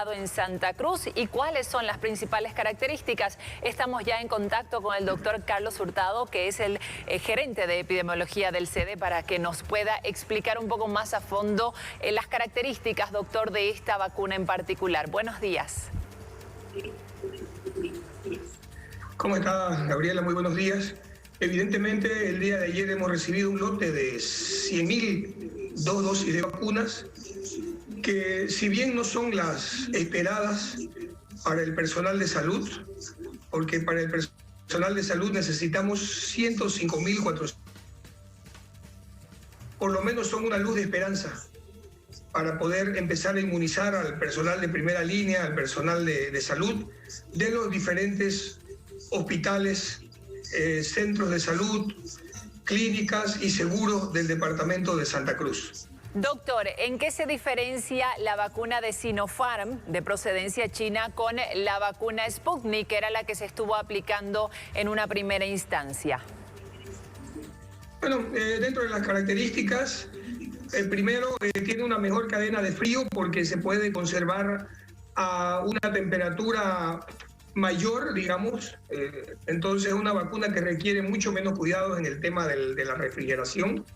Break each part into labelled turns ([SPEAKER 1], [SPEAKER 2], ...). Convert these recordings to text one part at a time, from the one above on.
[SPEAKER 1] ubicado en Santa Cruz y cuáles son las principales características. Estamos ya en contacto con el doctor Carlos Hurtado, que es el gerente de epidemiología del CDE, para que nos pueda explicar un poco más a fondo las características, doctor, de esta vacuna en particular. Buenos días.
[SPEAKER 2] ¿Cómo está, Gabriela? Muy buenos días. Evidentemente, el día de ayer hemos recibido un lote de 100.000 dosis de vacunas que, si bien no son las esperadas para el personal de salud, porque para el personal de salud necesitamos 105.400, por lo menos son una luz de esperanza para poder empezar a inmunizar al personal de primera línea, al personal de salud, de los diferentes hospitales, centros de salud, clínicas y seguros del departamento de Santa Cruz.
[SPEAKER 1] Doctor, ¿en qué se diferencia la vacuna de Sinopharm, de procedencia china, con la vacuna Sputnik, que era la que se estuvo aplicando en una primera instancia?
[SPEAKER 2] Bueno, dentro de las características, primero tiene una mejor cadena de frío porque se puede conservar a una temperatura mayor, digamos. Entonces es una vacuna que requiere mucho menos cuidados en el tema de la refrigeración.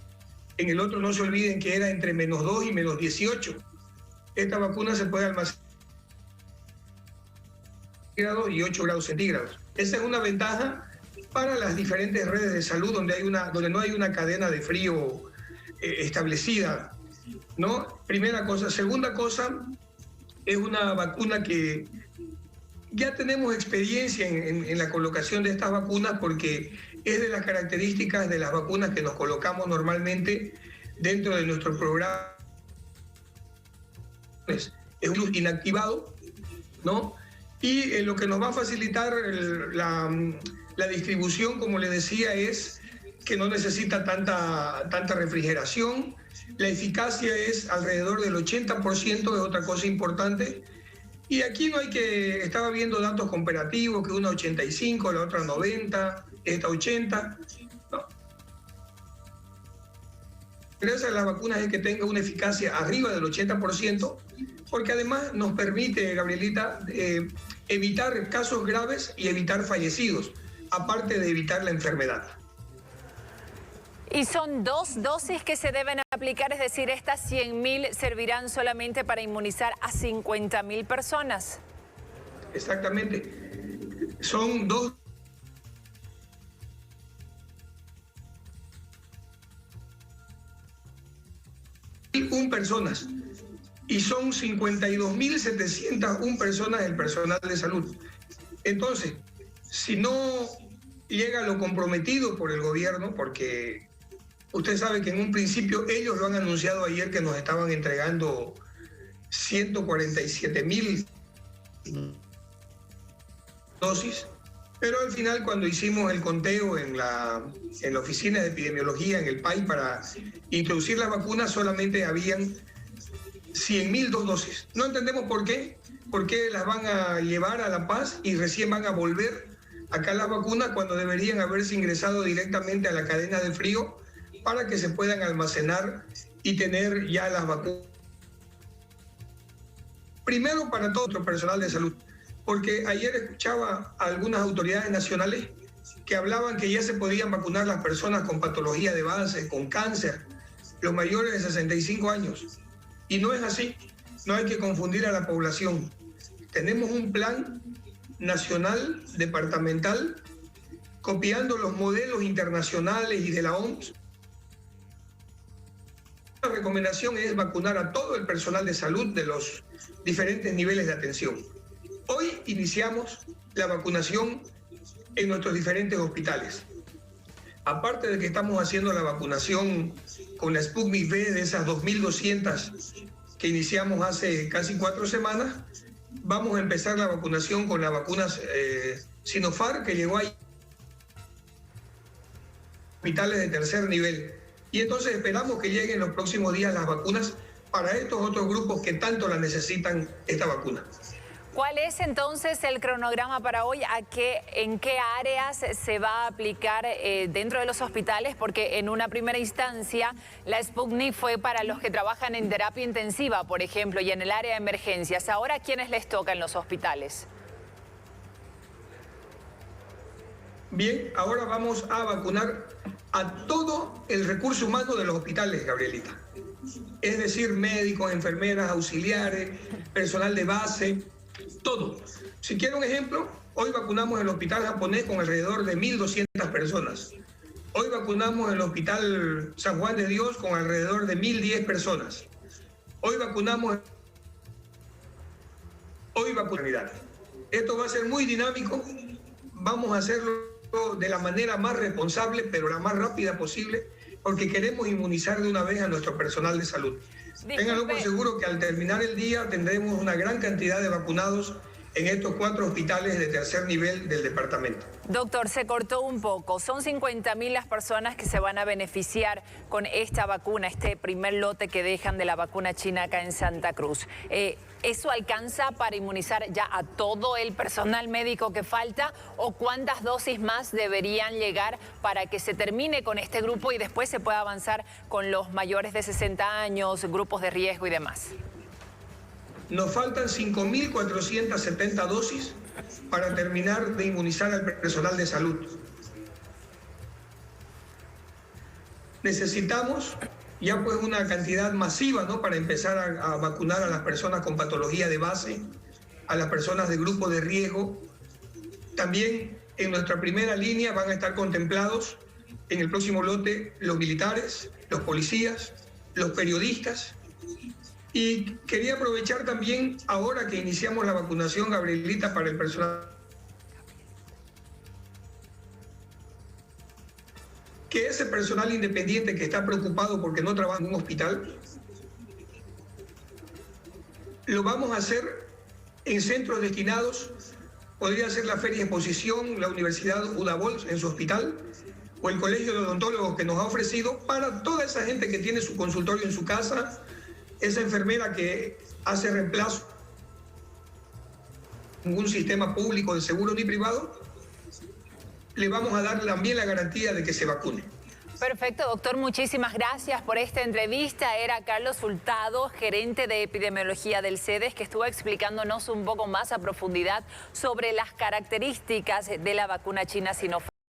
[SPEAKER 2] En el otro no se olviden que era entre -2 y -18. Esta vacuna se puede almacenar y 8 grados centígrados. Esa es una ventaja para las diferentes redes de salud donde no hay una cadena de frío establecida, ¿no? Primera cosa. Segunda cosa, es una vacuna que ya tenemos experiencia en la colocación de estas vacunas porque es de las características de las vacunas que nos colocamos normalmente dentro de nuestro programa. Es un virus inactivado, ¿no? Y lo que nos va a facilitar la distribución, como les decía, es que no necesita tanta refrigeración. La eficacia es alrededor del 80%, es otra cosa importante. Y aquí no hay que, estaba viendo datos comparativos, que una 85, la otra 90, esta 80. No. Gracias a las vacunas es que tenga una eficacia arriba del 80%, porque además nos permite, Gabrielita, evitar casos graves y evitar fallecidos, aparte de evitar la enfermedad.
[SPEAKER 1] Y son 2 dosis que se deben aplicar, es decir, estas 100.000 servirán solamente para inmunizar a 50.000 personas.
[SPEAKER 2] Exactamente. Son 2 personas y son 52.701 personas el personal de salud. Entonces, si no llega lo comprometido por el gobierno, porque usted sabe que en un principio ellos lo han anunciado ayer que nos estaban entregando 147.000 dosis, pero al final cuando hicimos el conteo en la oficina de epidemiología en el país para introducir las vacunas, solamente habían 100.000 dosis. No entendemos por qué las van a llevar a La Paz y recién van a volver acá las vacunas cuando deberían haberse ingresado directamente a la cadena de frío para que se puedan almacenar y tener ya las vacunas. Primero para todo nuestro personal de salud, porque ayer escuchaba a algunas autoridades nacionales que hablaban que ya se podían vacunar las personas con patología de base, con cáncer, los mayores de 65 años. Y no es así, no hay que confundir a la población. Tenemos un plan nacional, departamental, copiando los modelos internacionales y de la OMS. La recomendación es vacunar a todo el personal de salud de los diferentes niveles de atención. Hoy iniciamos la vacunación en nuestros diferentes hospitales. Aparte de que estamos haciendo la vacunación con la Sputnik V de esas 2.200 que iniciamos hace casi 4 semanas, vamos a empezar la vacunación con las vacunas Sinopharm, que llegó ahí hospitales de tercer nivel. Y entonces esperamos que lleguen los próximos días las vacunas para estos otros grupos que tanto la necesitan esta vacuna.
[SPEAKER 1] ¿Cuál es entonces el cronograma para hoy? ¿En qué áreas se va a aplicar dentro de los hospitales? Porque en una primera instancia la Sputnik fue para los que trabajan en terapia intensiva, por ejemplo, y en el área de emergencias. Ahora, ¿a quiénes les toca en los hospitales?
[SPEAKER 2] Bien, ahora vamos a vacunar a todo el recurso humano de los hospitales, Gabrielita. Es decir, médicos, enfermeras, auxiliares, personal de base, todo. Si quiero un ejemplo, hoy vacunamos en el hospital japonés con alrededor de 1.200 personas. Hoy vacunamos en el hospital San Juan de Dios con alrededor de 1.010 personas. Hoy vacunamos. Esto va a ser muy dinámico. Vamos a hacerlo de la manera más responsable, pero la más rápida posible, porque queremos inmunizar de una vez a nuestro personal de salud. Ténganlo por seguro que al terminar el día tendremos una gran cantidad de vacunados en estos 4 hospitales de tercer nivel del departamento.
[SPEAKER 1] Doctor, se cortó un poco. Son 50.000 las personas que se van a beneficiar con esta vacuna, este primer lote que dejan de la vacuna china acá en Santa Cruz. ¿Eso alcanza para inmunizar ya a todo el personal médico que falta? ¿O cuántas dosis más deberían llegar para que se termine con este grupo y después se pueda avanzar con los mayores de 60 años, grupos de riesgo y demás?
[SPEAKER 2] Nos faltan 5.470 dosis para terminar de inmunizar al personal de salud. Necesitamos ya pues una cantidad masiva, ¿no?, para empezar a vacunar a las personas con patología de base, a las personas de grupo de riesgo. También en nuestra primera línea van a estar contemplados en el próximo lote los militares, los policías, los periodistas. Y quería aprovechar también, ahora que iniciamos la vacunación, Gabrielita, para el personal, que ese personal independiente que está preocupado porque no trabaja en un hospital, lo vamos a hacer en centros destinados. Podría ser la Feria de Exposición, la Universidad Udavols en su hospital, o el Colegio de Odontólogos que nos ha ofrecido para toda esa gente que tiene su consultorio en su casa, esa enfermera que hace reemplazo en ningún sistema público de seguro ni privado, le vamos a dar también la garantía de que se vacune.
[SPEAKER 1] Perfecto, doctor, muchísimas gracias por esta entrevista. Era Carlos Hurtado, gerente de epidemiología del CEDES, que estuvo explicándonos un poco más a profundidad sobre las características de la vacuna china Sinopharm.